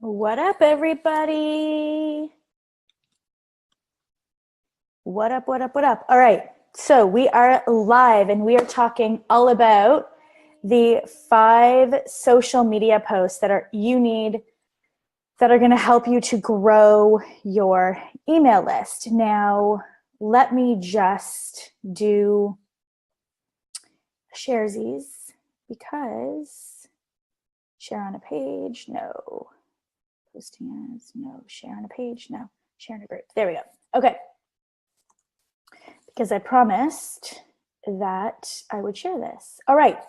What up, everybody? What up, what up, what up? All right, so we are live and we are talking all about the 5 social media posts that you need that are going to help you to grow your email list. Now, let me just do sharesies because share on a page, no. Posting as, no. Share on a page, no. Share in a group. There we go. Okay. Because I promised that I would share this. All right.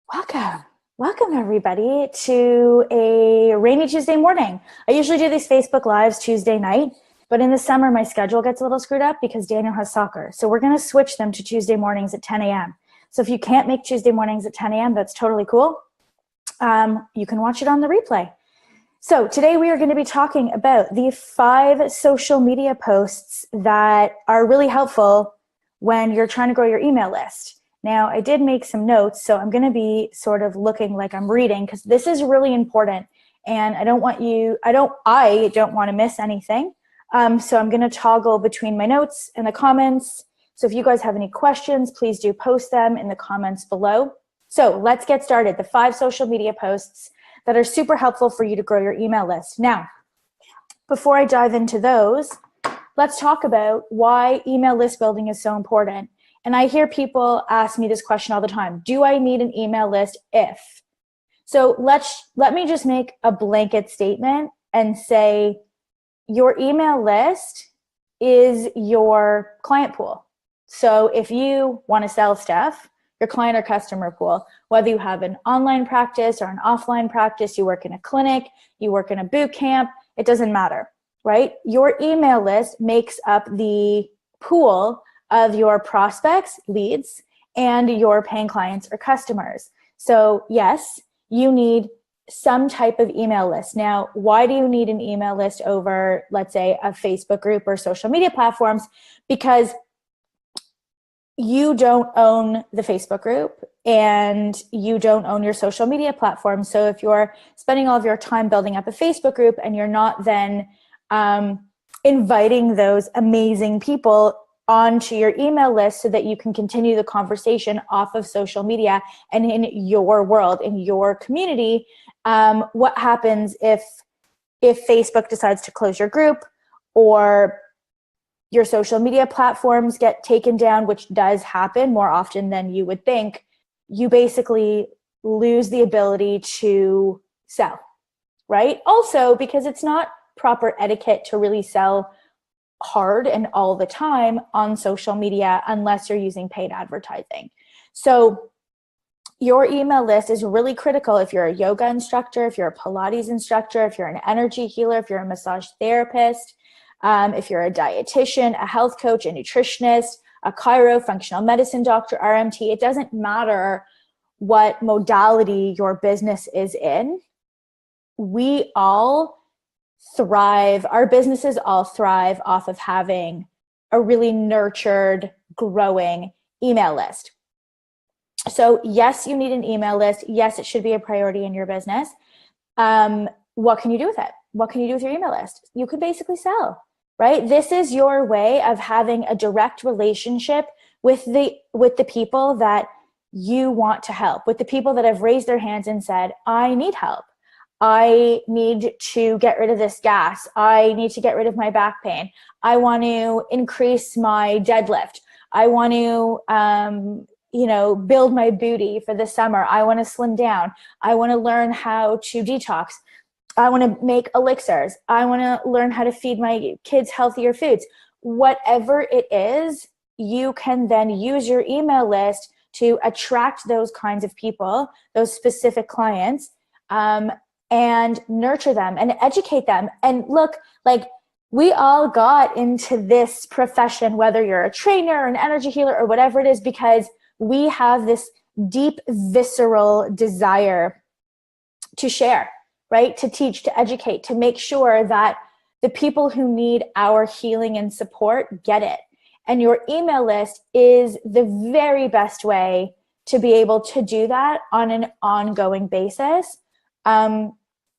Welcome everybody to a rainy Tuesday morning. I usually do these Facebook Lives Tuesday night, but in the summer my schedule gets a little screwed up because Daniel has soccer. So we're going to switch them to Tuesday mornings at 10 a.m. So if you can't make Tuesday mornings at 10 a.m., that's totally cool. You can watch it on the replay. So today we are going to be talking about the 5 social media posts that are really helpful when you're trying to grow your email list. Now, I did make some notes, so I'm going to be sort of looking like I'm reading because this is really important, and I don't want to miss anything. So I'm going to toggle between my notes and the comments. So if you guys have any questions, please do post them in the comments below. So let's get started. The 5 social media posts that are super helpful for you to grow your email list. Now, before I dive into those, let's talk about why email list building is so important. And I hear people ask me this question all the time. Do I need an email list if? So let me just make a blanket statement and say your email list is your client pool. So if you want to sell stuff, your client or customer pool, whether you have an online practice or an offline practice, you work in a clinic, you work in a boot camp, it doesn't matter, right? Your email list makes up the pool of your prospects, leads, and your paying clients or customers. So yes, you need some type of email list. Now, why do you need an email list over, let's say, a Facebook group or social media platforms? Because you don't own the Facebook group and you don't own your social media platform. So if you're spending all of your time building up a Facebook group and you're not then inviting those amazing people onto your email list so that you can continue the conversation off of social media and in your world, in your community, what happens if Facebook decides to close your group or your social media platforms get taken down, which does happen more often than you would think, you basically lose the ability to sell, right? Also, because it's not proper etiquette to really sell hard and all the time on social media unless you're using paid advertising. So your email list is really critical if you're a yoga instructor, if you're a Pilates instructor, if you're an energy healer, if you're a massage therapist, if you're a dietitian, a health coach, a nutritionist, a chiro, functional medicine doctor, RMT, it doesn't matter what modality your business is in. We all thrive, our businesses all thrive off of having a really nurtured, growing email list. So yes, you need an email list. Yes, it should be a priority in your business. What can you do with it? What can you do with your email list? You could basically sell, right? This is your way of having a direct relationship with the people that you want to help, with the people that have raised their hands and said, I need help. I need to get rid of this gas. I need to get rid of my back pain. I want to increase my deadlift. I want to, build my booty for the summer. I want to slim down. I want to learn how to detox. I want to make elixirs. I want to learn how to feed my kids healthier foods. Whatever it is, you can then use your email list to attract those kinds of people, those specific clients, and nurture them and educate them. And look, like we all got into this profession, whether you're a trainer or an energy healer or whatever it is, because we have this deep, visceral desire to share, right? To teach, to educate, to make sure that the people who need our healing and support get it. And your email list is the very best way to be able to do that on an ongoing basis.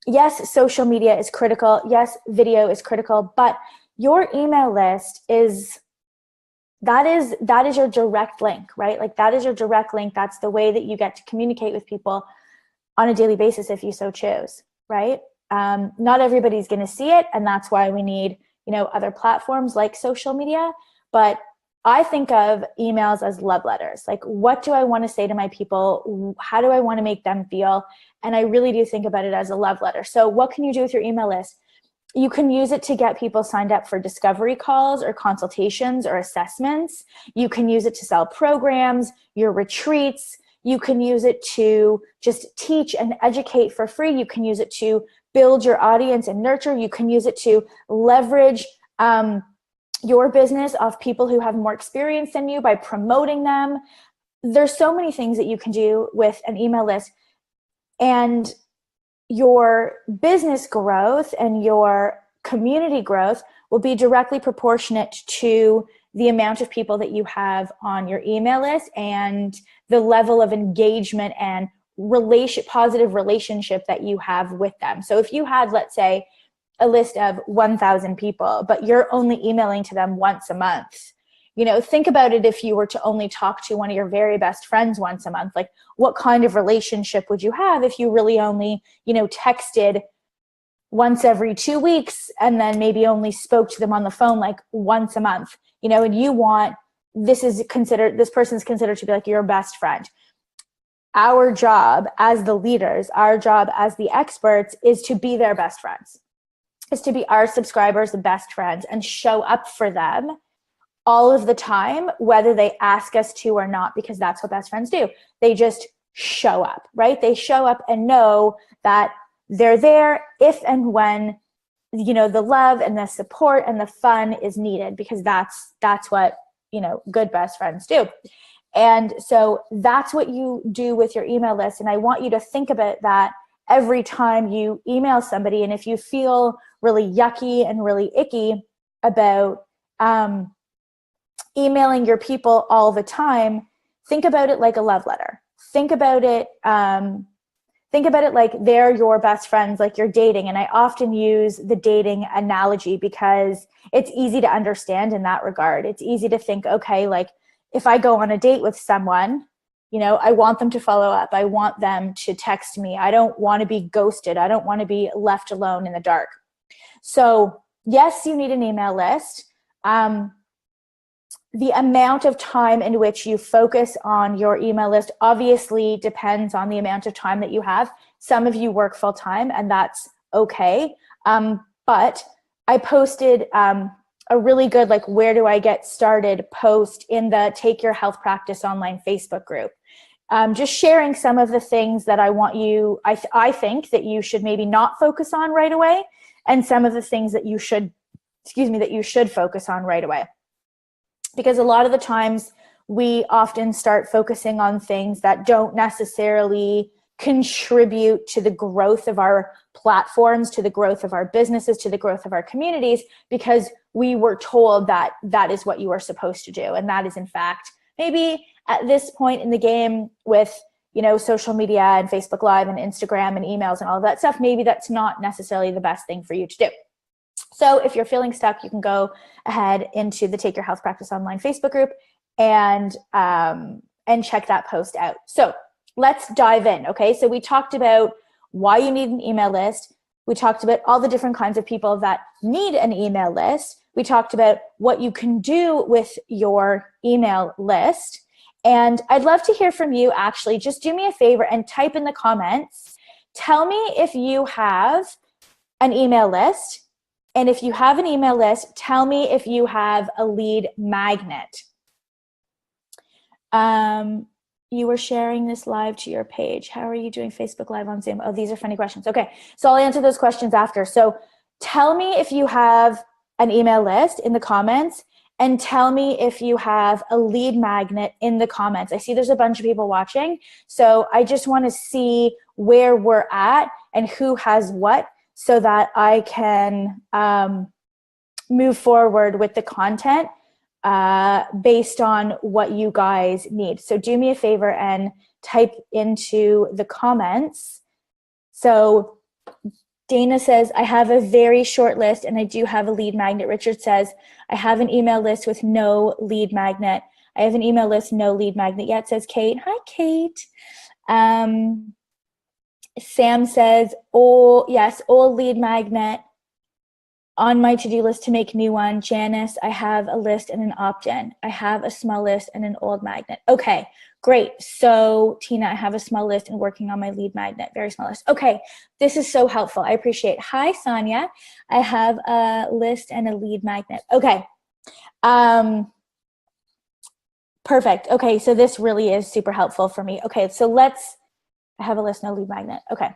yes, social media is critical. Yes, video is critical, but your email list that is your direct link, right? Like that is your direct link. That's the way that you get to communicate with people on a daily basis if you so choose, right? Not everybody's going to see it, and that's why we need, other platforms like social media. But I think of emails as love letters. Like, what do I want to say to my people? How do I want to make them feel? And I really do think about it as a love letter. So what can you do with your email list? You can use it to get people signed up for discovery calls or consultations or assessments. You can use it to sell programs, your retreats. You can use it to just teach and educate for free. You can use it to build your audience and nurture. You can use it to leverage your business off people who have more experience than you by promoting them. There's so many things that you can do with an email list. And your business growth and your community growth will be directly proportionate to the amount of people that you have on your email list and the level of engagement and positive relationship that you have with them. So if you had, let's say, a list of 1,000 people, but you're only emailing to them once a month, think about it. If you were to only talk to one of your very best friends once a month, like what kind of relationship would you have if you really only, texted once every 2 weeks and then maybe only spoke to them on the phone like once a month, and you want, this person's considered to be like your best friend. Our job as the leaders, our job as the experts is to be their best friends, is to be our subscribers' the best friends and show up for them all of the time, whether they ask us to or not, because that's what best friends do. They just show up, right? They show up and know that they're there if and when, the love and the support and the fun is needed, because that's what, good best friends do. And so that's what you do with your email list. And I want you to think about that every time you email somebody. And if you feel really yucky and really icky about, emailing your people all the time, think about it like a love letter. Think about it like they're your best friends, like you're dating. And I often use the dating analogy because it's easy to understand in that regard. It's easy to think, okay, like if I go on a date with someone, I want them to follow up. I want them to text me. I don't want to be ghosted. I don't want to be left alone in the dark. So yes, you need an email list. The amount of time in which you focus on your email list obviously depends on the amount of time that you have. Some of you work full time, and that's okay. But I posted a really good, like, where do I get started post in the Take Your Health Practice Online Facebook group. Just sharing some of the things that I want you, I think that you should maybe not focus on right away, and some of the things that you should focus on right away. Because a lot of the times we often start focusing on things that don't necessarily contribute to the growth of our platforms, to the growth of our businesses, to the growth of our communities, because we were told that that is what you are supposed to do. And that is, in fact, maybe at this point in the game with, social media and Facebook Live and Instagram and emails and all of that stuff, maybe that's not necessarily the best thing for you to do. So if you're feeling stuck, you can go ahead into the Take Your Health Practice Online Facebook group and check that post out. So let's dive in, okay? So we talked about why you need an email list. We talked about all the different kinds of people that need an email list. We talked about what you can do with your email list. And I'd love to hear from you, actually. Just do me a favor and type in the comments. Tell me if you have an email list. And if you have an email list, tell me if you have a lead magnet. You were sharing this live to your page. How are you doing Facebook Live on Zoom? Oh, these are funny questions. Okay, so I'll answer those questions after. So tell me if you have an email list in the comments, and tell me if you have a lead magnet in the comments. I see there's a bunch of people watching, so I just want to see where we're at and who has what, so that I can move forward with the content based on what you guys need. So do me a favor and type into the comments. So Dana says, I have a very short list and I do have a lead magnet. Richard says, I have an email list with no lead magnet. I have an email list, no lead magnet yet, says Kate. Hi, Kate. Sam says, oh, yes, old lead magnet on my to-do list to make new one. Janice, I have a list and an opt-in. I have a small list and an old magnet. Okay, great. So Tina, I have a small list and working on my lead magnet, very small list. Okay, this is so helpful. I appreciate it. Hi, Sonia. I have a list and a lead magnet. Okay. Perfect. Okay, so this really is super helpful for me. Okay, so I have a list, no lead magnet. Okay.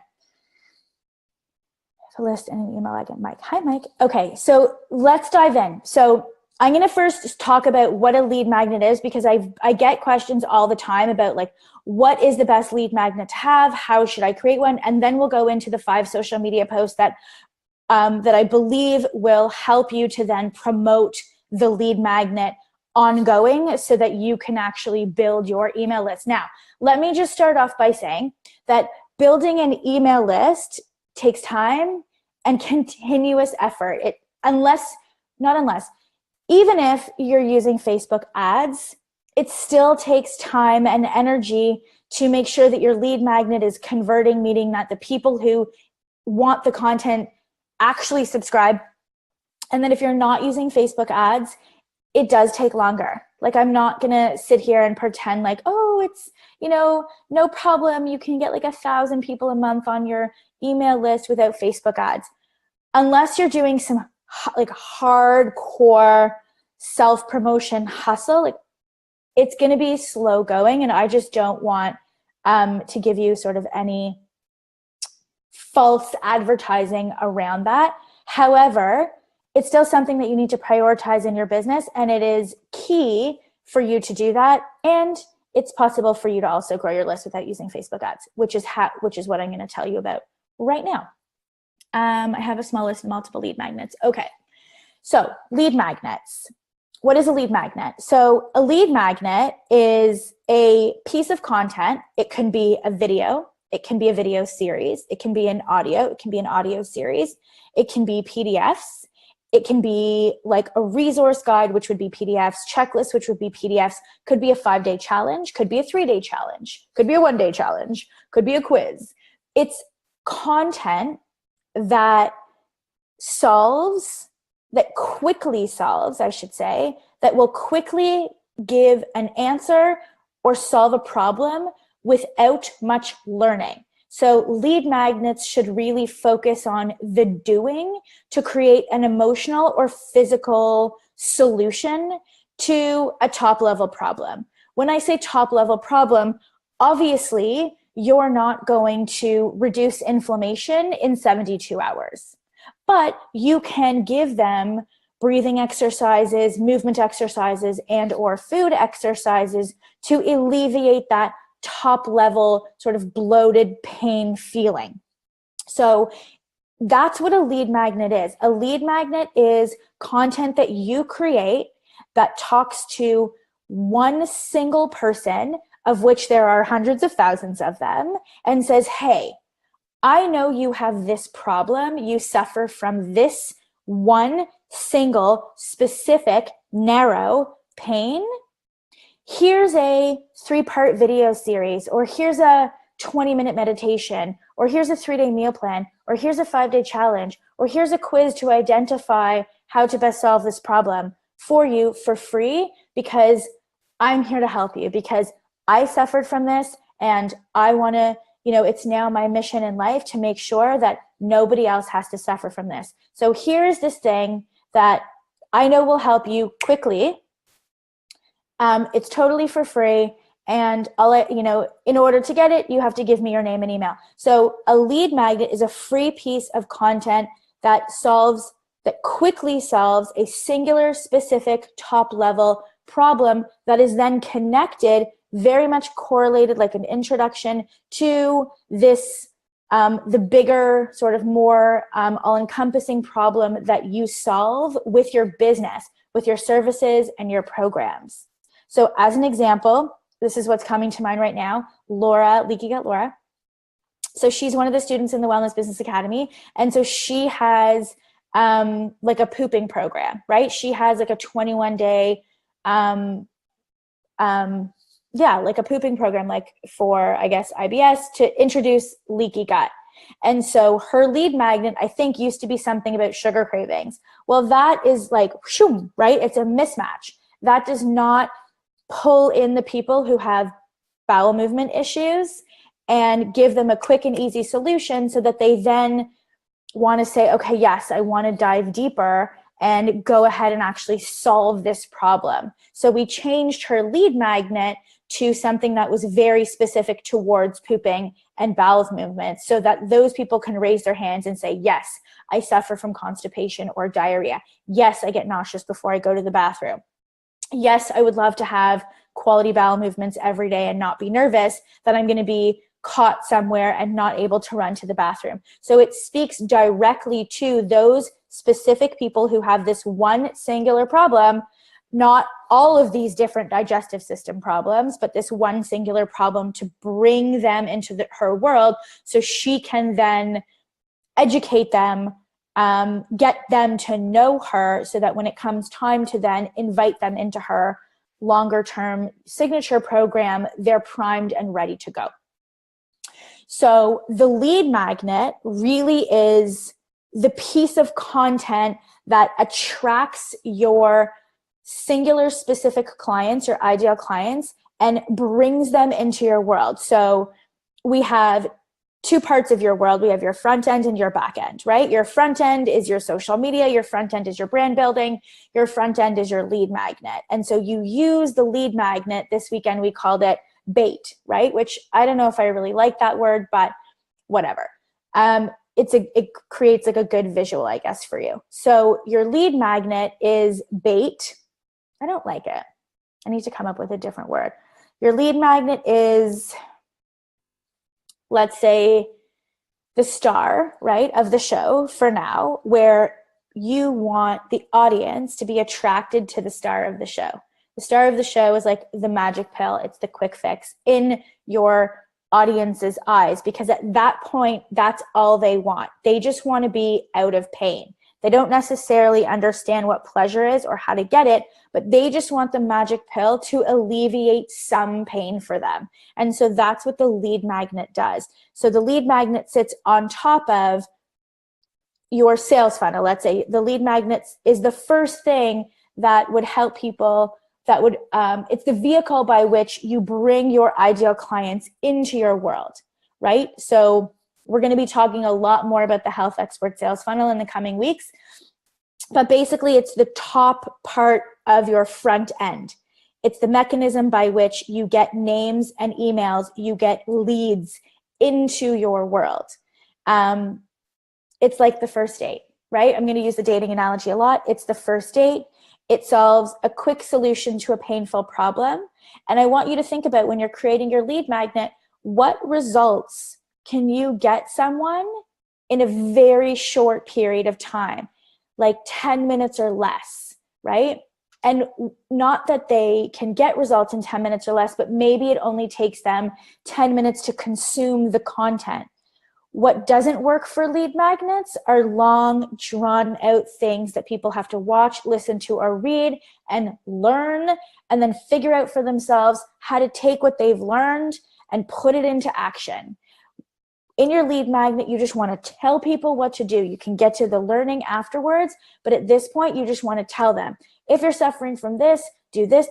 A list and an email again. Mike. Hi, Mike. Okay, so let's dive in. So I'm going to first talk about what a lead magnet is, because I get questions all the time about like, what is the best lead magnet to have? How should I create one? And then we'll go into the 5 social media posts that I believe will help you to then promote the lead magnet ongoing so that you can actually build your email list. Now, let me just start off by saying that building an email list takes time and continuous effort. Even if you're using Facebook ads, it still takes time and energy to make sure that your lead magnet is converting, meaning that the people who want the content actually subscribe. And then if you're not using Facebook ads, it does take longer. Like, I'm not gonna sit here and pretend like, oh, it's, no problem. You can get like 1,000 people a month on your email list without Facebook ads. Unless you're doing some like hardcore self-promotion hustle, like it's gonna be slow going, and I just don't want to give you sort of any false advertising around that. However, it's still something that you need to prioritize in your business, and it is key for you to do that. And it's possible for you to also grow your list without using Facebook ads, which is what I'm going to tell you about right now. I have a small list of multiple lead magnets. Okay, so lead magnets. What is a lead magnet? So a lead magnet is a piece of content. It can be a video. It can be a video series. It can be an audio. It can be an audio series. It can be PDFs. It can be like a resource guide, which would be PDFs, checklists, which would be PDFs, could be a 5-day challenge, could be a 3-day challenge, could be a 1-day challenge, could be a quiz. It's content that quickly solves, I should say, that will quickly give an answer or solve a problem without much learning. So lead magnets should really focus on the doing to create an emotional or physical solution to a top level problem. When I say top level problem, obviously you're not going to reduce inflammation in 72 hours, but you can give them breathing exercises, movement exercises, and or food exercises to alleviate that top level sort of bloated pain feeling. So that's what a lead magnet is. A lead magnet is content that you create that talks to one single person, of which there are hundreds of thousands of them, and says, hey, I know you have this problem. You suffer from this one single specific narrow pain. Here's a 3-part video series, or here's a 20-minute meditation, or here's a 3-day meal plan, or here's a 5-day challenge, or here's a quiz to identify how to best solve this problem for you for free, because I'm here to help you, because I suffered from this and I want to, it's now my mission in life to make sure that nobody else has to suffer from this. So here's this thing that I know will help you quickly. It's totally for free, and I'll let you know, in order to get it, you have to give me your name and email. So a lead magnet is a free piece of content that quickly solves a singular, specific, top level problem that is then connected, very much correlated, like an introduction to this, the bigger, sort of more all-encompassing problem that you solve with your business, with your services and your programs. So as an example, this is what's coming to mind right now. Laura, Leaky Gut Laura, So she's one of the students in the Wellness Business Academy. And so she has like a pooping program, right? She has like a 21-day, like a pooping program, like for, I guess, IBS, to introduce leaky gut. And so her lead magnet, I think, used to be something about sugar cravings. Well, that is like, shoom, right? It's a mismatch. That does not pull in the people who have bowel movement issues and give them a quick and easy solution so that they then want to say, okay, yes, I want to dive deeper and go ahead and actually solve this problem. So we changed her lead magnet to something that was very specific towards pooping and bowel movements, so that those people can raise their hands and say, yes, I suffer from constipation or diarrhea. Yes, I get nauseous before I go to the bathroom. Yes, I would love to have quality bowel movements every day and not be nervous that I'm going to be caught somewhere and not able to run to the bathroom. So it speaks directly to those specific people who have this one singular problem, not all of these different digestive system problems, but this one singular problem, to bring them into her world so she can then educate them, get them to know her, so that when it comes time to then invite them into her longer term signature program, they're primed and ready to go. So the lead magnet really is the piece of content that attracts your singular specific clients, your ideal clients, and brings them into your world. So we have two parts of your world. We have your front end and your back end, right? Your front end is your social media. Your front end is your brand building. Your front end is your lead magnet. And so you use the lead magnet. This weekend, we called it bait, right? Which I don't know if I really like that word, but whatever. It creates like a good visual, I guess, for you. So your lead magnet is bait. I don't like it. I need to come up with a different word. Your lead magnet is, let's say, the star, right, of the show for now, where you want the audience to be attracted to the star of the show. The star of the show is like the magic pill. It's the quick fix in your audience's eyes, because at that point, that's all they want. They just want to be out of pain. They don't necessarily understand what pleasure is or how to get it, but they just want the magic pill to alleviate some pain for them. And so that's what the lead magnet does. So the lead magnet sits on top of your sales funnel. Let's say the lead magnet is the first thing that would help people, that would, it's the vehicle by which you bring your ideal clients into your world, right? So we're going to be talking a lot more about the Health Expert Sales Funnel in the coming weeks. But basically, it's the top part of your front end. It's the mechanism by which you get names and emails, you get leads into your world. It's like the first date, right? I'm going to use the dating analogy a lot. It's the first date. It solves a quick solution to a painful problem. And I want you to think about, when you're creating your lead magnet, what results can you get someone in a very short period of time, like 10 minutes or less, right? And not that they can get results in 10 minutes or less, but maybe it only takes them 10 minutes to consume the content. What doesn't work for lead magnets are long, drawn out things that people have to watch, listen to, or read and learn, and then figure out for themselves how to take what they've learned and put it into action. In your lead magnet, you just want to tell people what to do. You can get to the learning afterwards, but at this point, you just want to tell them, if you're suffering from this, do this,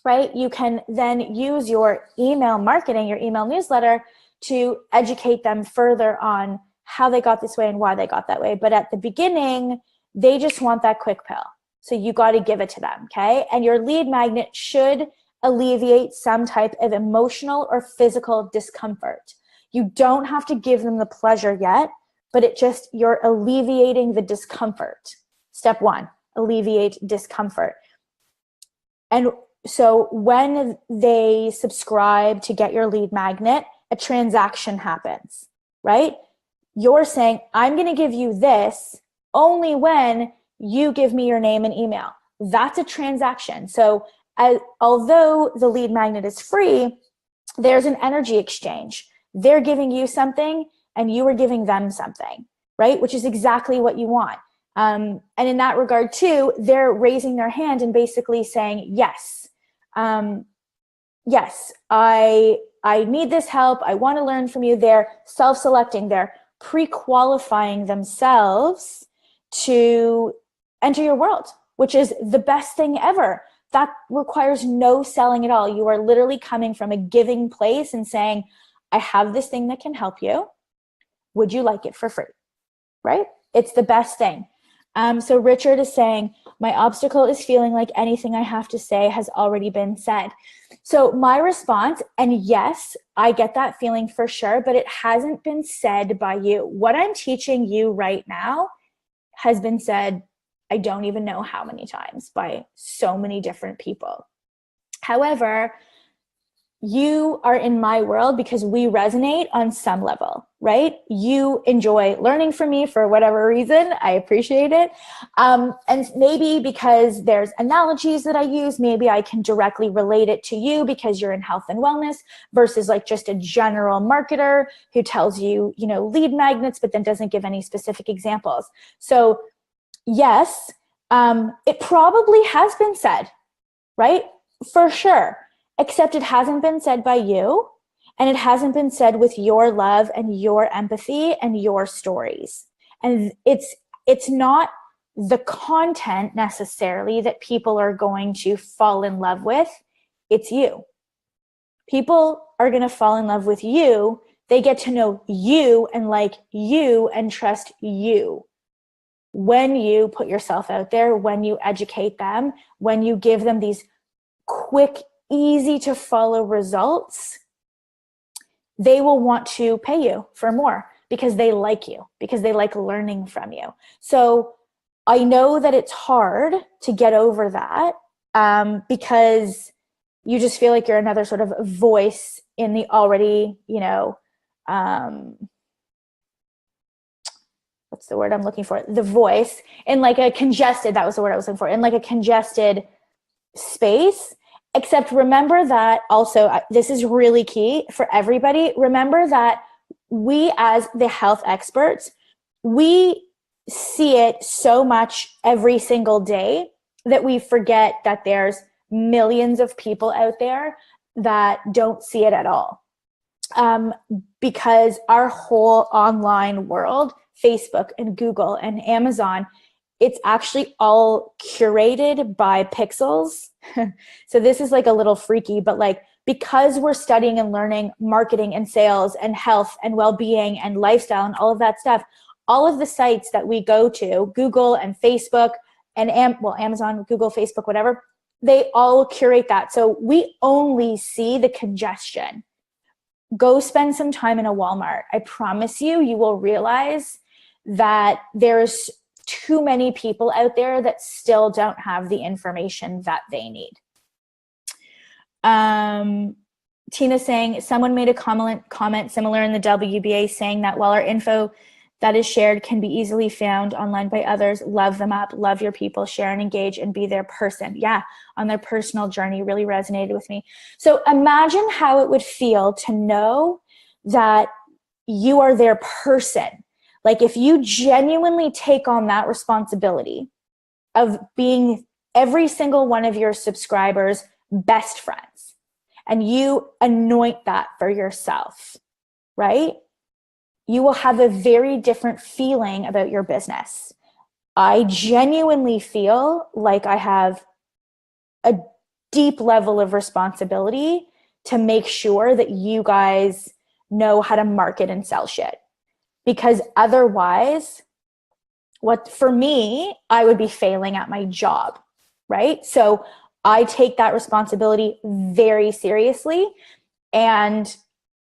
right? You can then use your email marketing, your email newsletter, to educate them further on how they got this way and why they got that way. But at the beginning, they just want that quick pill. So you got to give it to them, okay? And your lead magnet should alleviate some type of emotional or physical discomfort. You don't have to give them the pleasure yet, but you're alleviating the discomfort. Step one, alleviate discomfort. And so when they subscribe to get your lead magnet, a transaction happens, right? You're saying, I'm going to give you this only when you give me your name and email. That's a transaction. So although the lead magnet is free, there's an energy exchange. they're giving you something and you are giving them something, right? Which is exactly what you want. And in that regard too, they're raising their hand and basically saying, yes, yes, I need this help. I want to learn from you. They're self-selecting. They're pre-qualifying themselves to enter your world, which is the best thing ever. That requires no selling at all. You are literally coming from a giving place and saying, I have this thing that can help you. Would you like it for free? Right? It's the best thing. So Richard is saying, my obstacle is feeling like anything I have to say has already been said. So my response, and yes, I get that feeling for sure, but it hasn't been said by you. What I'm teaching you right now has been said, I don't even know how many times, by so many different people. However, you are in my world because we resonate on some level, right? You enjoy learning from me for whatever reason. I appreciate it. And maybe because there's analogies that I use, maybe I can directly relate it to you because you're in health and wellness versus like just a general marketer who tells you, you know, lead magnets, but then doesn't give any specific examples. So yes, it probably has been said, right? For sure. Except it hasn't been said by you, and it hasn't been said with your love and your empathy and your stories. And it's not the content necessarily that people are going to fall in love with. It's you. People are going to fall in love with you. They get to know you and like you and trust you. When you put yourself out there, when you educate them, when you give them these quick, easy to follow results, they will want to pay you for more because they like you, because they like learning from you. So I know that it's hard to get over that because you just feel like you're another sort of voice in the already, you know, what's the word I'm looking for? The voice in like a congested, that was the word I was looking for, in like a congested space. Except remember that also, this is really key for everybody. Remember that we as the health experts, we see it so much every single day that we forget that there's millions of people out there that don't see it at all. Because our whole online world, Facebook and Google and Amazon, it's actually all curated by pixels. So this is like a little freaky, but like, because we're studying and learning marketing and sales and health and well-being and lifestyle and all of that stuff, all of the sites that we go to, Google and Facebook and Amazon, Google, Facebook, whatever, they all curate that. So we only see the congestion. Go spend some time in a Walmart. I promise you, you will realize that there's too many people out there that still don't have the information that they need. Tina saying, someone made a comment similar in the WBA saying that while our info that is shared can be easily found online by others, love them up, love your people, share and engage and be their person. Yeah, on their personal journey really resonated with me. So imagine how it would feel to know that you are their person. Like if you genuinely take on that responsibility of being every single one of your subscribers' best friends, and you anoint that for yourself, right? You will have a very different feeling about your business. I genuinely feel like I have a deep level of responsibility to make sure that you guys know how to market and sell shit. Because otherwise, for me, I would be failing at my job, right? So I take that responsibility very seriously. And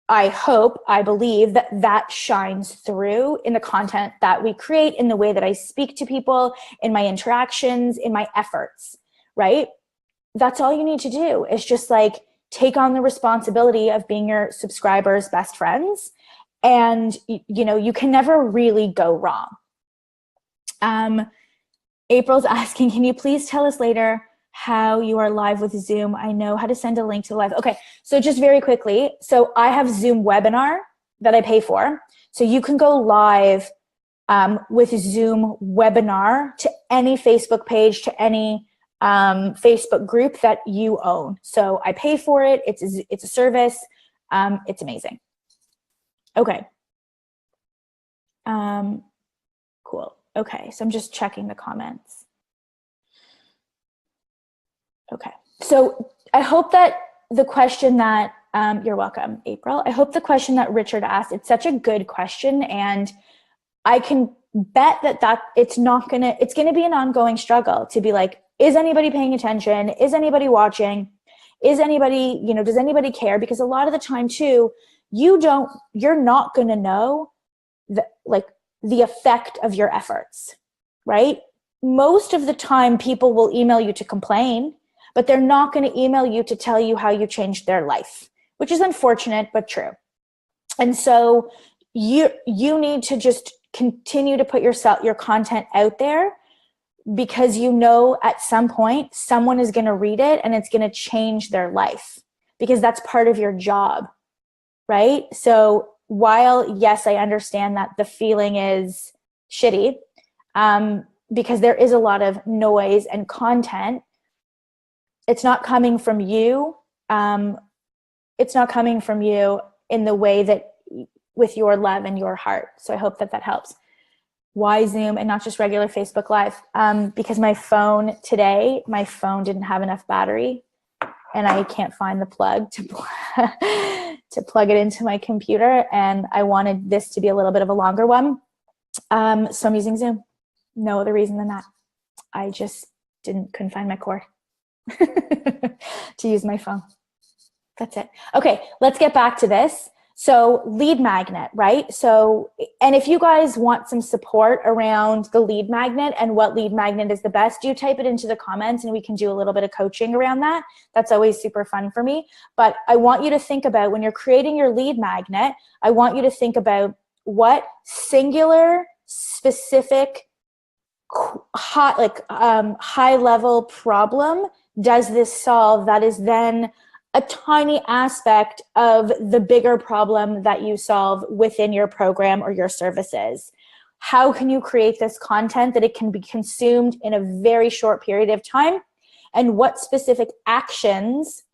I hope, I believe that that shines through in the content that we create, in the way that I speak to people, in my interactions, in my efforts, right? That's all you need to do is just like take on the responsibility of being your subscribers' best friends. And, you know, you can never really go wrong. April's asking, can you please tell us later how you are live with Zoom? I know how to send a link to live. Okay, so just very quickly. So I have Zoom webinar that I pay for. So you can go live with Zoom webinar to any Facebook page, to any Facebook group that you own. So I pay for it. It's a service. It's amazing. Okay. Cool. Okay. So I'm just checking the comments. Okay. So I hope that the question that, you're welcome, April. I hope the question that Richard asked, it's such a good question. And I can bet that it's going to be an ongoing struggle to be like, is anybody paying attention? Is anybody watching? Is anybody, does anybody care? Because a lot of the time too, you're not going to know the effect of your efforts, right? Most of the time people will email you to complain, but they're not going to email you to tell you how you changed their life, which is unfortunate, but true. And so you need to just continue to put your content out there, because at some point someone is going to read it and it's going to change their life, because that's part of your job, right? So while, yes, I understand that the feeling is shitty, because there is a lot of noise and content, it's not coming from you. It's not coming from you in the way that with your love and your heart. So I hope that helps. Why Zoom and not just regular Facebook Live? Because my phone didn't have enough battery, and I can't find the plug to plug it into my computer, and I wanted this to be a little bit of a longer one. So I'm using Zoom. No other reason than that. I just couldn't find my cord to use my phone. That's it. Okay, let's get back to this. So lead magnet, right? So, and if you guys want some support around the lead magnet and what lead magnet is the best, do type it into the comments and we can do a little bit of coaching around that. That's always super fun for me. But I want you to think about, when you're creating your lead magnet, I want you to think about what singular, specific, high level problem does this solve that is then a tiny aspect of the bigger problem that you solve within your program or your services. How can you create this content that it can be consumed in a very short period of time? And what specific actions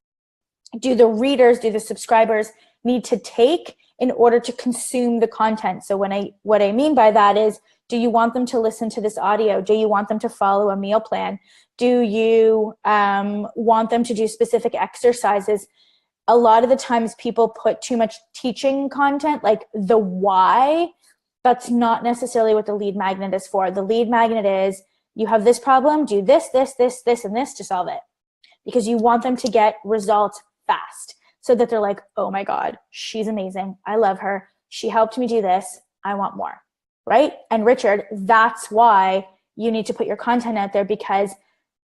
do the readers, do the subscribers need to take in order to consume the content? So what I mean by that is, do you want them to listen to this audio? Do you want them to follow a meal plan? Do you want them to do specific exercises? A lot of the times people put too much teaching content, like the why. That's not necessarily what the lead magnet is for. The lead magnet is, you have this problem, do this, this, this, this, and this to solve it. Because you want them to get results fast, so that they're like, oh my God, she's amazing. I love her. She helped me do this. I want more, right? And Richard, that's why you need to put your content out there, because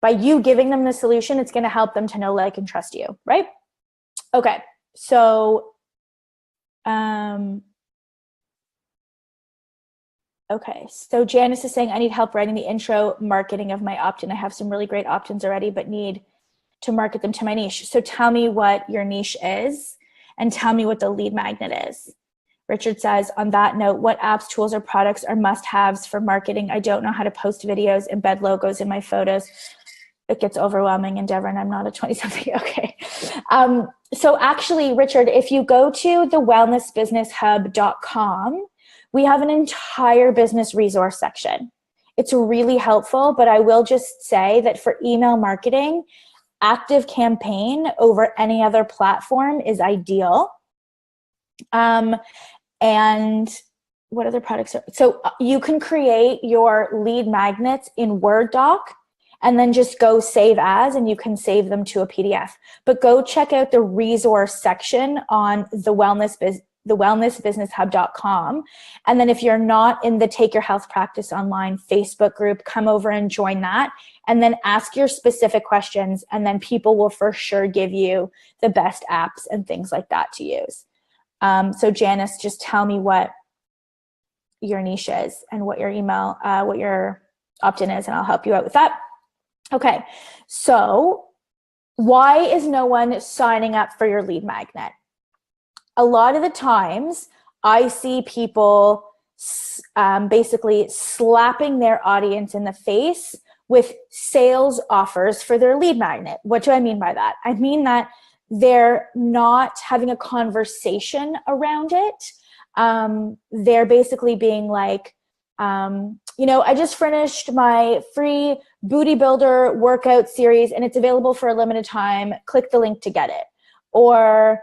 by you giving them the solution, it's going to help them to know, like, and trust you, right? Okay, so, okay, so Janice is saying, I need help writing the intro marketing of my opt-in. I have some really great opt-ins already, but need to market them to my niche. So tell me what your niche is and tell me what the lead magnet is. Richard says, on that note, what apps, tools, or products are must-haves for marketing? I don't know how to post videos, embed logos in my photos. It gets overwhelming, endeavor, and I'm not a 20-something. Okay. So actually, Richard, if you go to the wellnessbusinesshub.com, we have an entire business resource section. It's really helpful, but I will just say that for email marketing, ActiveCampaign over any other platform is ideal. And what other products so you can create your lead magnets in Word doc and then just go save as, and you can save them to a PDF. But go check out the resource section on the wellnessbusinesshub.com. And then if you're not in the Take Your Health Practice Online Facebook group, come over and join that, and then ask your specific questions, and then people will for sure give you the best apps and things like that to use. So Janice, just tell me what your niche is and what your email, what your opt-in is, and I'll help you out with that. Okay, so why is no one signing up for your lead magnet? A lot of the times I see people basically slapping their audience in the face with sales offers for their lead magnet. What do I mean by that? I mean that they're not having a conversation around it. They're basically being like, I just finished my free booty builder workout series and it's available for a limited time. Click the link to get it. Or,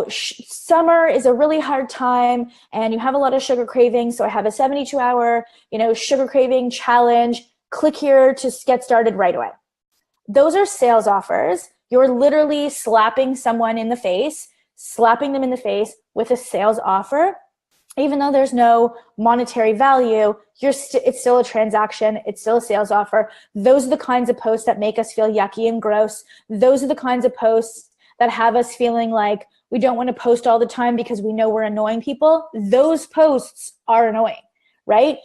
summer is a really hard time and you have a lot of sugar cravings. So I have a 72-hour, sugar craving challenge. Click here to get started right away. Those are sales offers. You're literally slapping someone in the face, slapping them in the face with a sales offer. Even though there's no monetary value, it's still a transaction. It's still a sales offer. Those are the kinds of posts that make us feel yucky and gross. Those are the kinds of posts that have us feeling like we don't want to post all the time because we know we're annoying people. Those posts are annoying, right?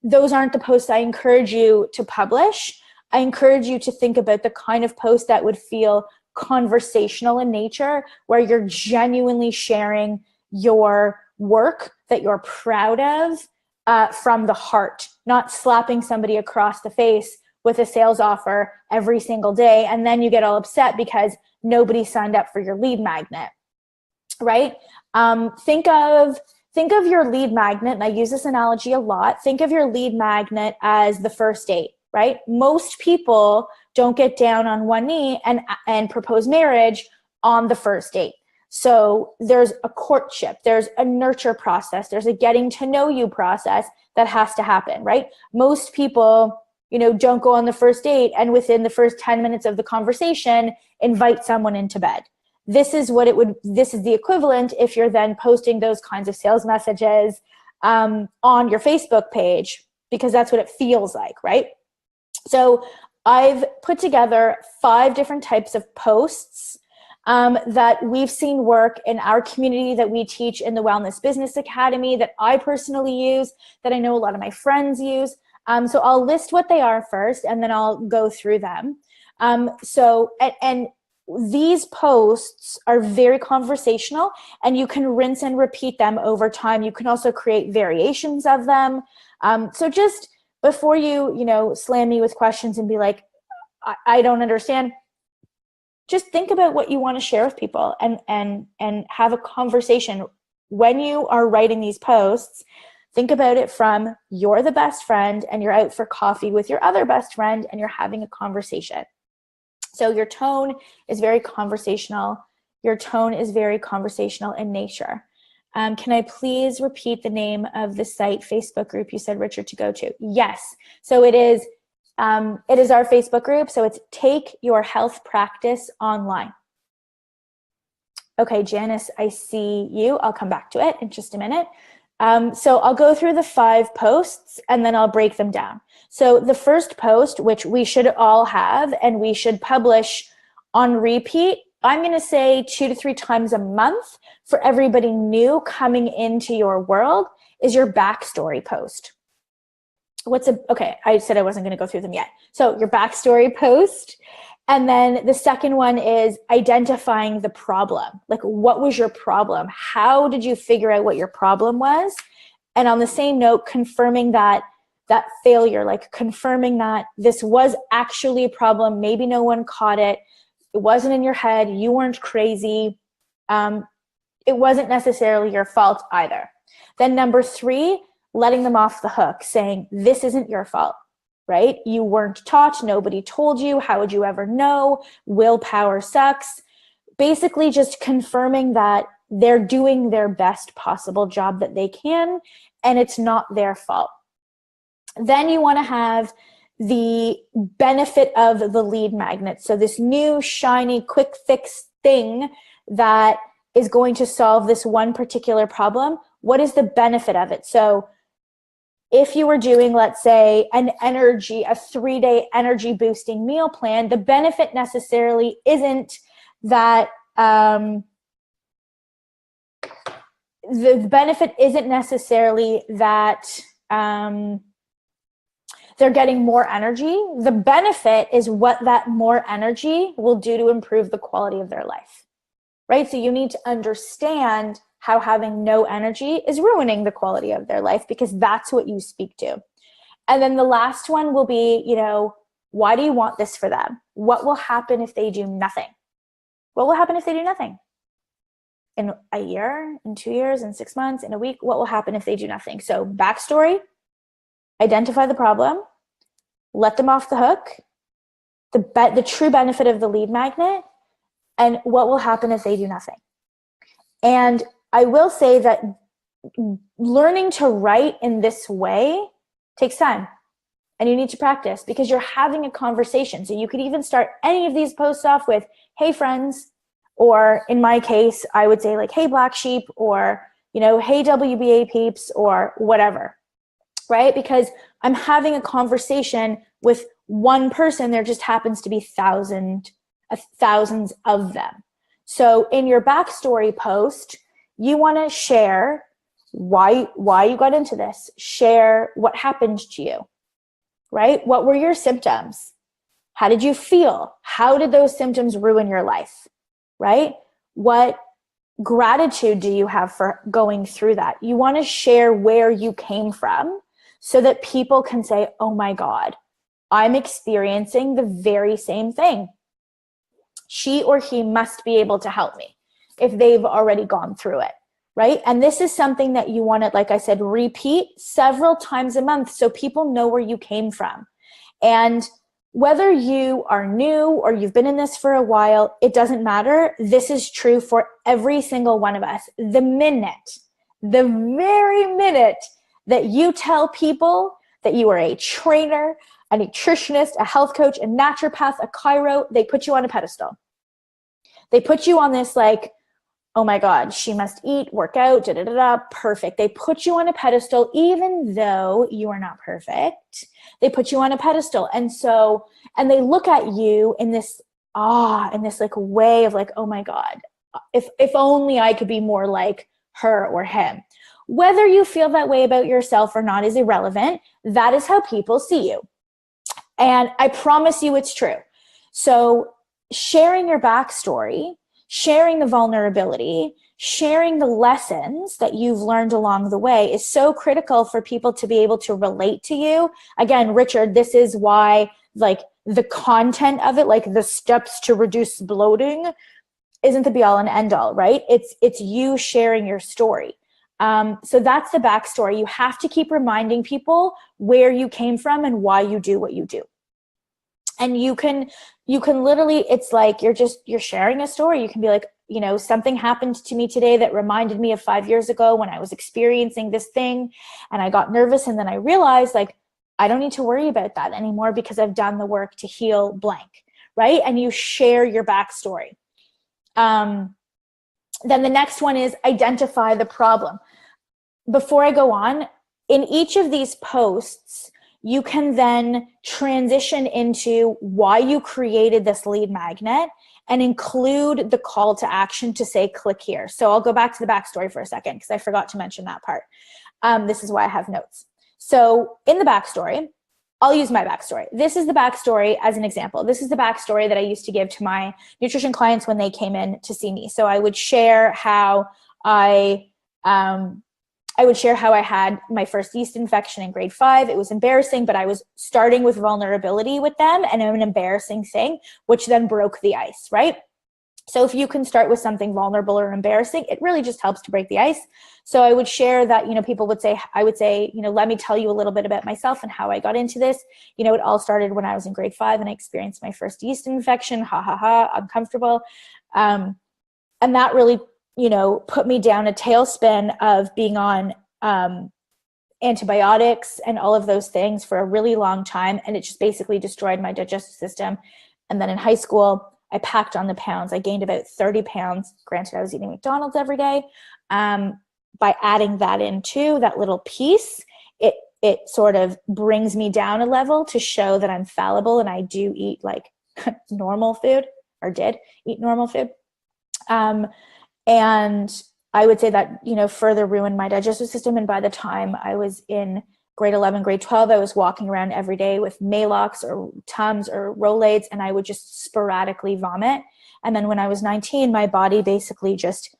Those aren't the posts I encourage you to publish. I encourage you to think about the kind of post that would feel conversational in nature, where you're genuinely sharing your work that you're proud of from the heart, not slapping somebody across the face with a sales offer every single day. And then you get all upset because nobody signed up for your lead magnet, right? Think of your lead magnet, and I use this analogy a lot. Think of your lead magnet as the first date, right? Most people don't get down on one knee and propose marriage on the first date. So there's a courtship, there's a nurture process, there's a getting to know you process that has to happen, right? Most people, don't go on the first date and within the first 10 minutes of the conversation, invite someone into bed. This is the equivalent if you're then posting those kinds of sales messages on your Facebook page, because that's what it feels like, right? So I've put together 5 different types of posts that we've seen work in our community, that we teach in the Wellness Business Academy, that I personally use, that I know a lot of my friends use. So I'll list what they are first, and then I'll go through them. And these posts are very conversational, and you can rinse and repeat them over time. You can also create variations of them. So just before you slam me with questions and be like, I don't understand, just think about what you want to share with people and have a conversation. When you are writing these posts, think about it from you're the best friend and you're out for coffee with your other best friend and you're having a conversation. So your tone is very conversational. Your tone is very conversational in nature. Can I please repeat the name of the site Facebook group you said, Richard, to go to? Yes. So it is our Facebook group. So it's Take Your Health Practice Online. Okay, Janice, I see you. I'll come back to it in just a minute. So I'll go through the 5 posts and then I'll break them down. So the first post, which we should all have and we should publish on repeat, I'm going to say 2 to 3 times a month for everybody new coming into your world, is your backstory post. Okay, I said I wasn't going to go through them yet. So your backstory post. And then the second one is identifying the problem. Like, what was your problem? How did you figure out what your problem was? And on the same note, confirming that failure, like confirming that this was actually a problem. Maybe no one caught it. It wasn't in your head. You weren't crazy. It wasn't necessarily your fault either. Then number 3, letting them off the hook, saying, this isn't your fault. Right? You weren't taught, nobody told you, how would you ever know? Willpower sucks. Basically just confirming that they're doing their best possible job that they can, and it's not their fault. Then you want to have the benefit of the lead magnet. So this new, shiny, quick fix thing that is going to solve this one particular problem. What is the benefit of it? So if you were doing, let's say, a 3-day energy boosting meal plan, the benefit necessarily isn't that the benefit isn't necessarily that they're getting more energy. The benefit is what that more energy will do to improve the quality of their life, right? So you need to understand how having no energy is ruining the quality of their life, because that's what you speak to. And then the last one will be, why do you want this for them? What will happen if they do nothing? What will happen if they do nothing? In a year, in 2 years, in 6 months, in a week, what will happen if they do nothing? So backstory, identify the problem, let them off the hook, the true benefit of the lead magnet, and what will happen if they do nothing. And I will say that learning to write in this way takes time, and you need to practice, because you're having a conversation. So you could even start any of these posts off with, hey friends, or in my case, I would say like, hey black sheep, or, hey WBA peeps, or whatever, right? Because I'm having a conversation with one person. There just happens to be thousands of them. So in your backstory post, you want to share why you got into this, share what happened to you, right? What were your symptoms? How did you feel? How did those symptoms ruin your life, right? What gratitude do you have for going through that? You want to share where you came from so that people can say, oh my God, I'm experiencing the very same thing. She or he must be able to help me if they've already gone through it, right? And this is something that you want to, like I said, repeat several times a month so people know where you came from. And whether you are new or you've been in this for a while, it doesn't matter. This is true for every single one of us. The very minute that you tell people that you are a trainer, a nutritionist, a health coach, a naturopath, a chiro, they put you on a pedestal. They put you on this like, oh my God, she must eat, work out, perfect. They put you on a pedestal, even though you are not perfect. They put you on a pedestal. And they look at you in this awe, in this like way of like, oh my God, if only I could be more like her or him. Whether you feel that way about yourself or not is irrelevant. That is how people see you. And I promise you it's true. So sharing your backstory, sharing the vulnerability, sharing the lessons that you've learned along the way is so critical for people to be able to relate to you. Again, Richard, this is why like the content of it, like the steps to reduce bloating, isn't the be all and end all, right? It's you sharing your story. So that's the backstory. You have to keep reminding people where you came from and why you do what you do. And you can literally, it's like you're sharing a story. You can be like, something happened to me today that reminded me of 5 years ago when I was experiencing this thing and I got nervous, and then I realized like, I don't need to worry about that anymore because I've done the work to heal blank, right? And you share your backstory. Then the next one is identify the problem. Before I go on, in each of these posts, you can then transition into why you created this lead magnet and include the call to action to say, click here. So I'll go back to the backstory for a second because I forgot to mention that part. This is why I have notes. So in the backstory, I'll use my backstory. This is the backstory as an example. This is the backstory that I used to give to my nutrition clients when they came in to see me. So I would share how I had my first yeast infection in grade 5. It was embarrassing, but I was starting with vulnerability with them and an embarrassing thing, which then broke the ice, right? So if you can start with something vulnerable or embarrassing, it really just helps to break the ice. So I would share that, people would say, let me tell you a little bit about myself and how I got into this. It all started when I was in grade 5 and I experienced my first yeast infection, uncomfortable. And that really, put me down a tailspin of being on antibiotics and all of those things for a really long time. And it just basically destroyed my digestive system. And then in high school, I packed on the pounds. I gained about 30 pounds. Granted, I was eating McDonald's every day. By adding that into that little piece, it sort of brings me down a level to show that I'm fallible and I do eat like normal food, or did eat normal food. And I would say that, further ruined my digestive system. And by the time I was in grade 11, grade 12, I was walking around every day with Maalox or Tums or Rolaids, and I would just sporadically vomit. And then when I was 19, my body basically just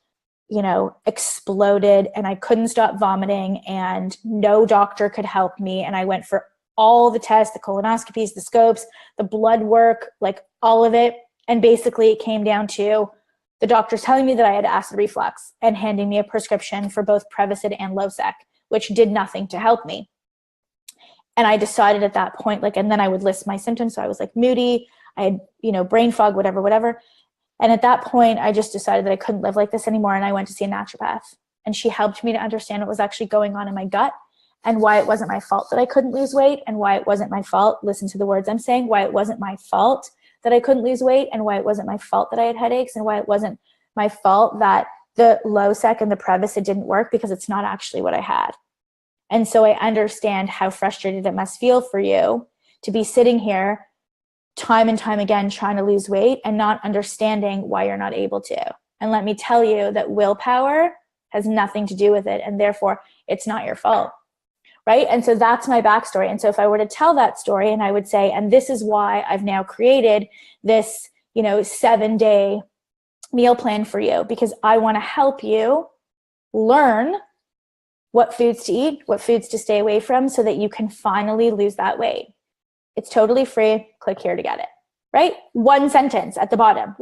exploded, and I couldn't stop vomiting, and no doctor could help me. And I went for all the tests, the colonoscopies, the scopes, the blood work, like all of it. And basically it came down to the doctors telling me that I had acid reflux and handing me a prescription for both Prevacid and Losec, which did nothing to help me. And I decided at that point, and then I would list my symptoms. So I was like moody, I had, brain fog, whatever. And at that point, I just decided that I couldn't live like this anymore. And I went to see a naturopath, and she helped me to understand what was actually going on in my gut, and why it wasn't my fault that I couldn't lose weight, and why it wasn't my fault, listen to the words I'm saying, why it wasn't my fault that I couldn't lose weight, and why it wasn't my fault that I had headaches, and why it wasn't my fault that the Losec and the Prevacid didn't work, because it's not actually what I had. And so I understand how frustrated it must feel for you to be sitting here time and time again trying to lose weight and not understanding why you're not able to. And let me tell you that willpower has nothing to do with it, and therefore it's not your fault, right? And so that's my backstory. And so if I were to tell that story, and I would say, and this is why I've now created this 7-day meal plan for you, because I want to help you learn what foods to eat, what foods to stay away from, so that you can finally lose that weight. It's totally free. Click here to get it, right? One sentence at the bottom.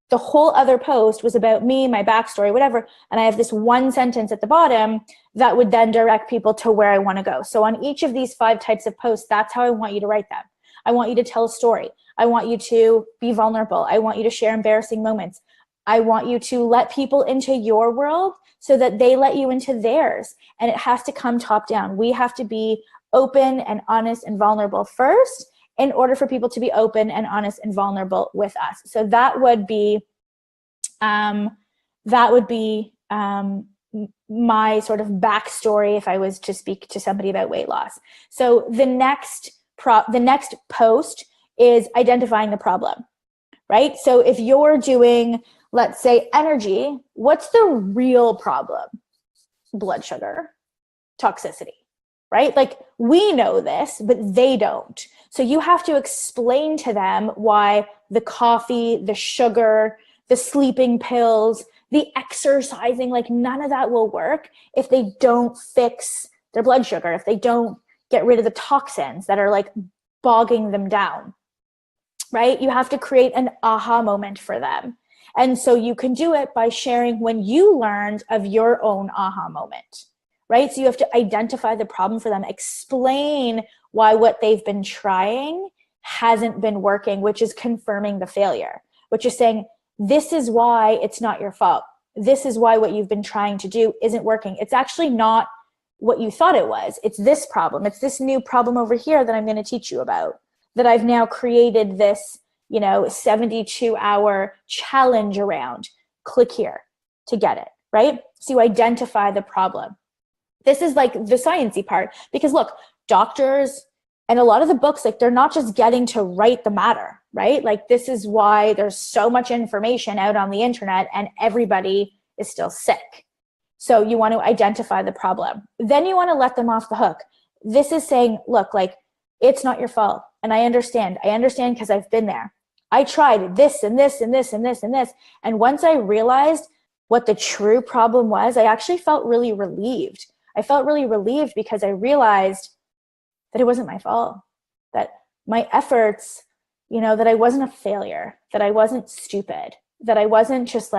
The whole other post was about me, my backstory, whatever. And I have this one sentence at the bottom that would then direct people to where I want to go. So on each of these 5 types of posts, that's how I want you to write them. I want you to tell a story. I want you to be vulnerable. I want you to share embarrassing moments. I want you to let people into your world so that they let you into theirs. And it has to come top down. We have to be open and honest and vulnerable first in order for people to be open and honest and vulnerable with us. So that would be my sort of backstory if I was to speak to somebody about weight loss. So the next post is identifying the problem, right? So if you're doing, let's say, energy, what's the real problem? Blood sugar, toxicity, right? We know this, but they don't. So you have to explain to them why the coffee, the sugar, the sleeping pills, the exercising, none of that will work if they don't fix their blood sugar, if they don't get rid of the toxins that are bogging them down, right? You have to create an aha moment for them. And so you can do it by sharing when you learned of your own aha moment, right? So you have to identify the problem for them, explain why what they've been trying hasn't been working, which is confirming the failure, which is saying, this is why it's not your fault. This is why what you've been trying to do isn't working. It's actually not what you thought it was. It's this problem. It's this new problem over here that I'm going to teach you about, that I've now created this 72-hour challenge around. Click here to get it, right? So you identify the problem. This is the sciencey part, because look, doctors and a lot of the books, they're not just getting to write the matter, right? This is why there's so much information out on the internet and everybody is still sick. So you want to identify the problem. Then you want to let them off the hook. This is saying, look, it's not your fault. And I understand because I've been there. I tried this and this and this and this and this. And once I realized what the true problem was, I actually felt really relieved. I felt really relieved because I realized that it wasn't my fault, that my efforts, that I wasn't a failure, that I wasn't stupid, that I wasn't just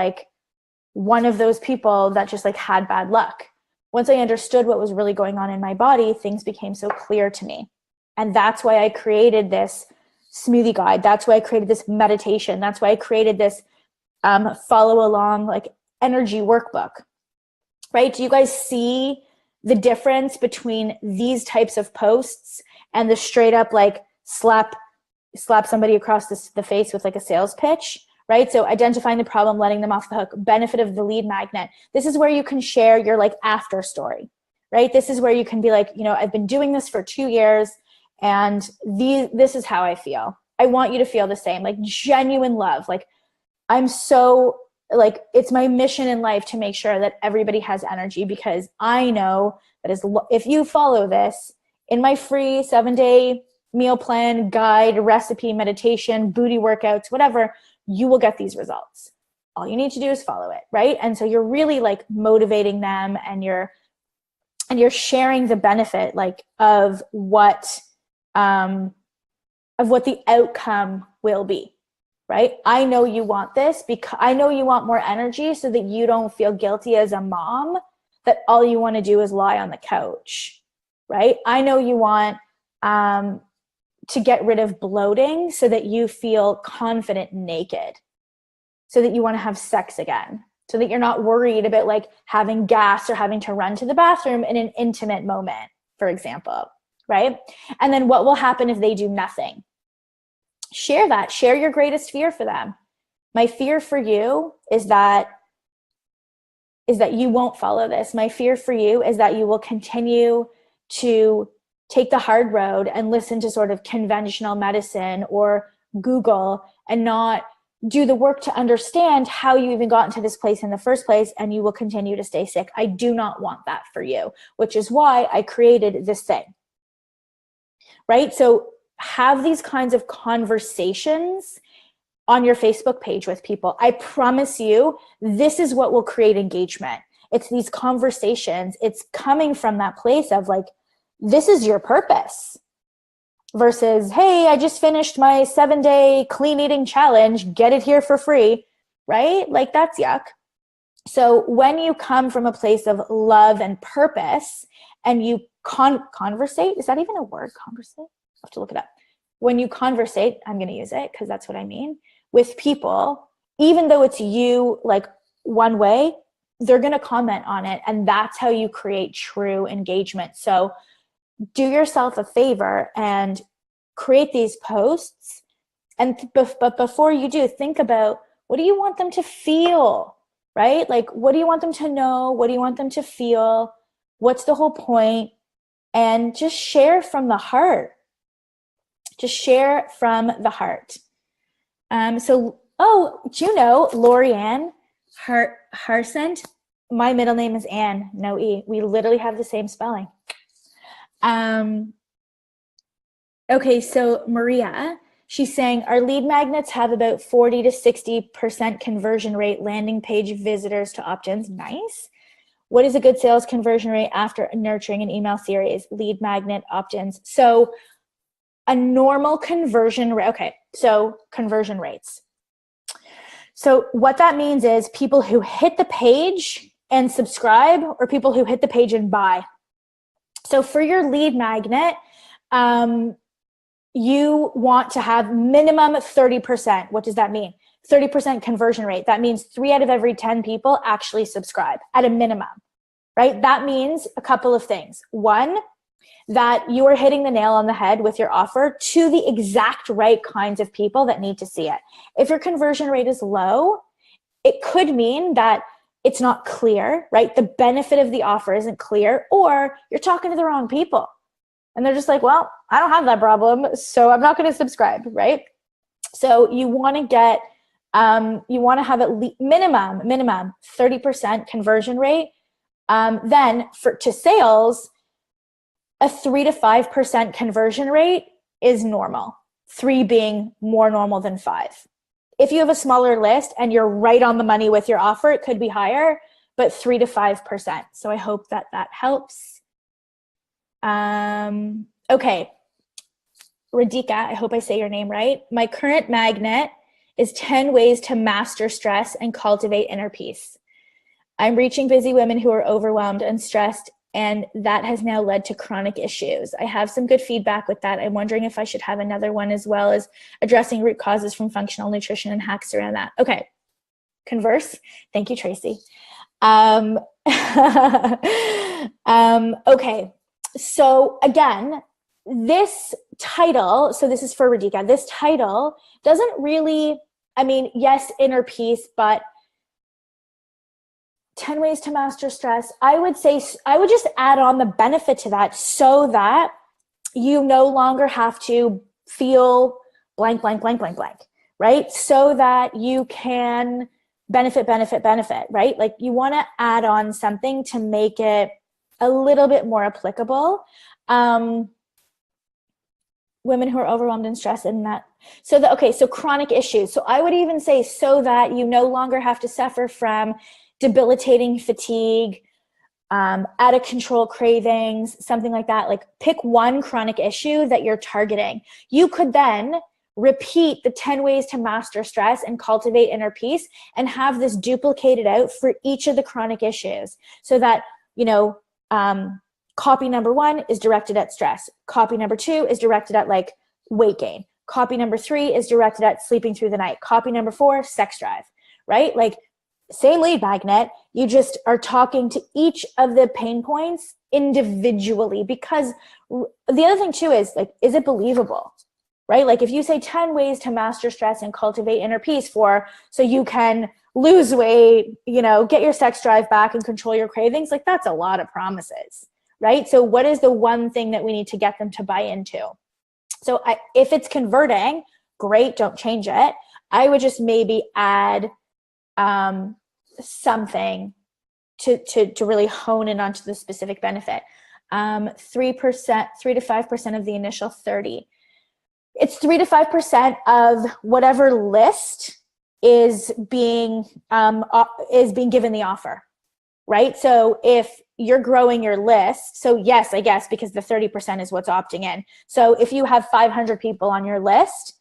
one of those people that just had bad luck. Once I understood what was really going on in my body, things became so clear to me. And that's why I created this smoothie guide. That's why I created this meditation. That's why I created this follow along energy workbook, right? Do you guys see the difference between these types of posts and the straight up slap somebody across the face with a sales pitch, right? So identifying the problem, letting them off the hook, benefit of the lead magnet. This is where you can share your after story, right? This is where you can be I've been doing this for 2 years and this is how I feel. I want you to feel the same, genuine love. I'm so it's my mission in life to make sure that everybody has energy, because I know that if you follow this in my free 7-day meal plan, guide, recipe, meditation, booty workouts, whatever, you will get these results. all you need to do is follow it, right? And so you're really like motivating them, and you're sharing the benefit like of what the outcome will be, right? I know you want this because I know you want more energy so that you don't feel guilty as a mom that all you want to do is lie on the couch, right? I know you want to get rid of bloating so that you feel confident naked, so that you want to have sex again, so that you're not worried about like having gas or having to run to the bathroom in an intimate moment, for example, right? And then what will happen if they do nothing? Share that. Share your greatest fear for them. My fear for you is that you won't follow this. My fear for you is that you will continue to take the hard road and listen to sort of conventional medicine or Google and not do the work to understand how you even got into this place in the first place, and you will continue to stay sick. I do not want that for you, which is why I created this thing, right? So have these kinds of conversations on your Facebook page with people. I promise you, this is what will create engagement. It's these conversations. It's coming from that place of like, this is your purpose, versus, hey, I just finished my 7-day clean eating challenge, get it here for free, right? Like that's yuck. So when you come from a place of love and purpose and you conversate, is that even a word, conversate? I have to look it up. When you conversate, I'm going to use it because that's what I mean, with people, even though it's you like one way, they're going to comment on it. And that's how you create true engagement. So do yourself a favor and create these posts. And but before you do, think about, what do you want them to feel, right? Like, what do you want them to know? What do you want them to feel? What's the whole point? And just share from the heart. Just share from the heart. Juno, Lorianne Harsent. My middle name is Anne, no E. We literally have the same spelling. Okay, so Maria, she's saying, our lead magnets have about 40 to 60% conversion rate, landing page visitors to opt-ins. Nice. What is a good sales conversion rate after nurturing an email series? Lead magnet, opt-ins. So a normal conversion rate. Okay, so conversion rates. So what that means is people who hit the page and subscribe, or people who hit the page and buy. So for your lead magnet, you want to have minimum 30%. What does that mean? 30% conversion rate. That means 3 out of every 10 people actually subscribe at a minimum, right? That means a couple of things. One, that you are hitting the nail on the head with your offer to the exact right kinds of people that need to see it. If your conversion rate is low, it could mean that it's not clear, right? The benefit of the offer isn't clear, or you're talking to the wrong people. And they're just like, well, I don't have that problem, so I'm not going to subscribe, right? So you want to get, you want to have at least minimum 30% conversion rate. Then to sales, a 3 to 5% conversion rate is normal. 3 being more normal than 5. If you have a smaller list and you're right on the money with your offer, it could be higher, but 3 to 5%. So I hope that helps. Okay. Radhika, I hope I say your name right. My current magnet is 10 ways to master stress and cultivate inner peace. I'm reaching busy women who are overwhelmed and stressed, and that has now led to chronic issues. I have some good feedback with that. I'm wondering if I should have another one, as well as addressing root causes from functional nutrition and hacks around that. Okay, converse. Thank you, Tracy. Okay, so again, this title, so this is for Radhika, this title doesn't really, I mean, yes, inner peace, but 10 ways to master stress. I would say, I would just add on the benefit to that, so that you no longer have to feel blank, right? So that you can benefit, right? Like, you want to add on something to make it a little bit more applicable. women who are overwhelmed and stressed and that. So chronic issues. So I would even say so that you no longer have to suffer from debilitating fatigue, out of control cravings, something like that. Like pick one chronic issue that you're targeting. You could then repeat the 10 ways to master stress and cultivate inner peace and have this duplicated out for each of the chronic issues so that, copy number 1 is directed at stress. Copy number 2 is directed at like weight gain. Copy number 3 is directed at sleeping through the night. Copy number 4, sex drive, right? Like same lead magnet, you just are talking to each of the pain points individually, because the other thing too is like, is it believable, right? Like if you say 10 ways to master stress and cultivate inner peace so you can lose weight, get your sex drive back and control your cravings, like that's a lot of promises, right? So what is the one thing that we need to get them to buy into? So if it's converting, great, don't change it. I would just maybe add something to really hone in onto the specific benefit. 3%, 3 to 5% of the initial 30. It's 3 to 5% of whatever list is being given the offer, right? So if you're growing your list, so yes, I guess, because the 30% is what's opting in. So if you have 500 people on your list,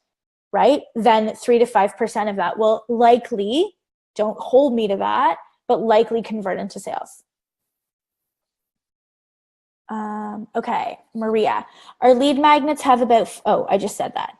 right, then 3 to 5% of that will likely, don't hold me to that, but likely convert into sales. Okay, Maria. Our lead magnets have about, I just said that.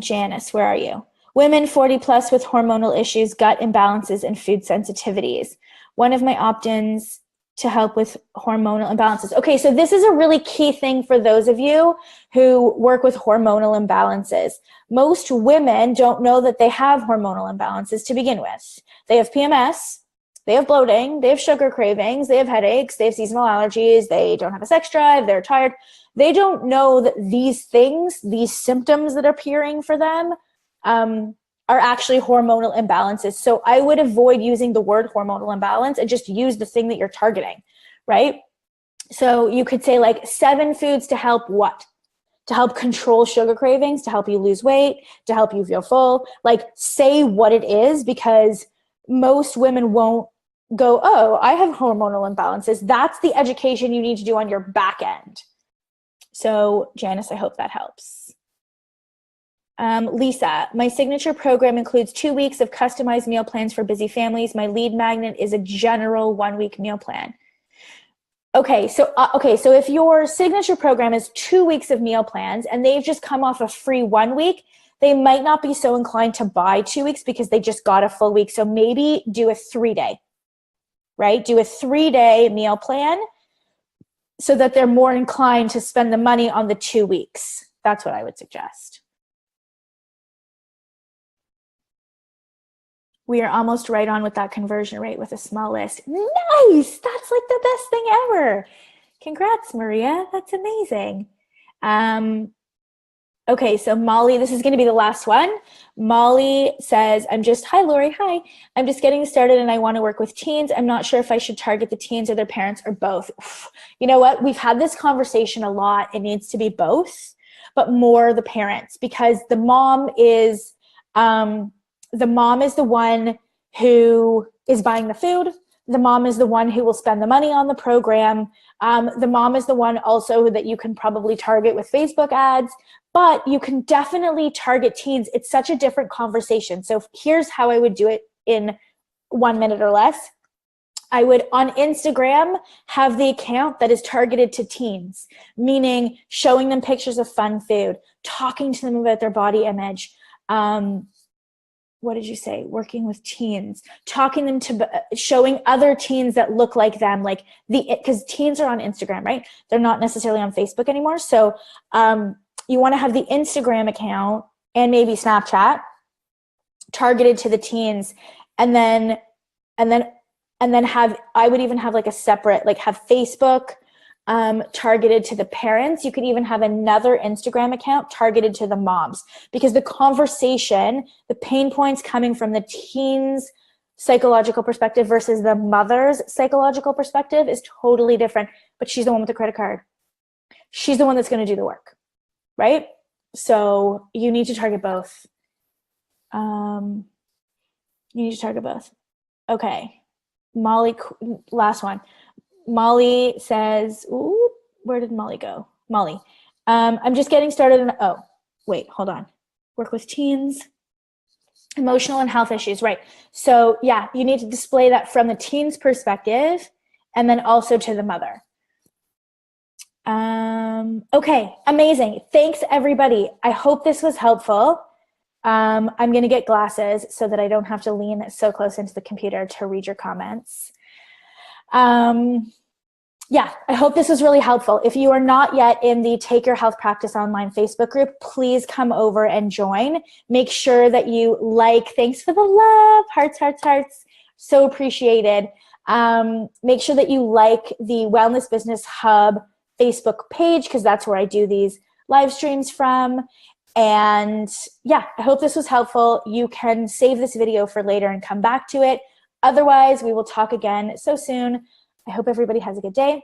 Janice, where are you? Women 40 plus with hormonal issues, gut imbalances, and food sensitivities. One of my opt-ins to help with hormonal imbalances. Okay, so this is a really key thing for those of you who work with hormonal imbalances. Most women don't know that they have hormonal imbalances to begin with. They have PMS, they have bloating, they have sugar cravings, they have headaches, they have seasonal allergies, they don't have a sex drive, they're tired. They don't know that these things, these symptoms that are appearing for them, are actually hormonal imbalances. So I would avoid using the word hormonal imbalance and just use the thing that you're targeting, right? So you could say like 7 foods to help what? To help control sugar cravings, to help you lose weight, to help you feel full. Like say what it is, because most women won't go, oh, I have hormonal imbalances. That's the education you need to do on your back end. So Janice, I hope that helps. Lisa, my signature program includes 2 weeks of customized meal plans for busy families. My lead magnet is a general 1-week meal plan. Okay, so if your signature program is 2 weeks of meal plans and they've just come off a free 1 week, they might not be so inclined to buy 2 weeks because they just got a full week. So maybe do a 3-day, right? Do a 3-day meal plan so that they're more inclined to spend the money on the 2 weeks. That's what I would suggest. We are almost right on with that conversion rate with a small list. Nice! That's like the best thing ever. Congrats, Maria. That's amazing. Okay, so Molly, this is going to be the last one. Molly says, hi, Lori, hi. I'm just getting started and I want to work with teens. I'm not sure if I should target the teens or their parents or both. You know what? We've had this conversation a lot. It needs to be both, but more the parents, because the mom is the one who is buying the food. The mom is the one who will spend the money on the program. The mom is the one also that you can probably target with Facebook ads, but you can definitely target teens. It's such a different conversation. So here's how I would do it in 1 minute or less. I would, on Instagram, have the account that is targeted to teens, meaning showing them pictures of fun food, talking to them about their body image, what did you say? Working with teens, talking them to showing other teens that look like them, like because teens are on Instagram, right? They're not necessarily on Facebook anymore. So you want to have the Instagram account and maybe Snapchat targeted to the teens, and then have, I would even have like a separate, like have Facebook targeted to the parents. You could even have another Instagram account targeted to the moms, because the conversation, the pain points coming from the teens' psychological perspective versus the mother's psychological perspective is totally different. But she's the one with the credit card. She's the one that's going to do the work, right? So you need to target both. You need to target both. Okay. Molly, last one. Molly says, ooh, where did Molly go? Molly, I'm just getting started. Oh, wait, hold on. Work with teens, emotional and health issues, right? So yeah, you need to display that from the teen's perspective and then also to the mother. Okay, amazing. Thanks, everybody. I hope this was helpful. I'm going to get glasses so that I don't have to lean so close into the computer to read your comments. Yeah, I hope this was really helpful. If you are not yet in the Take Your Health Practice Online Facebook group, please come over and join. Make sure that you like, thanks for the love, hearts, hearts, hearts, so appreciated. Make sure that you like the Wellness Business Hub Facebook page, because that's where I do these live streams from. And yeah, I hope this was helpful. You can save this video for later and come back to it. Otherwise, we will talk again so soon. I hope everybody has a good day.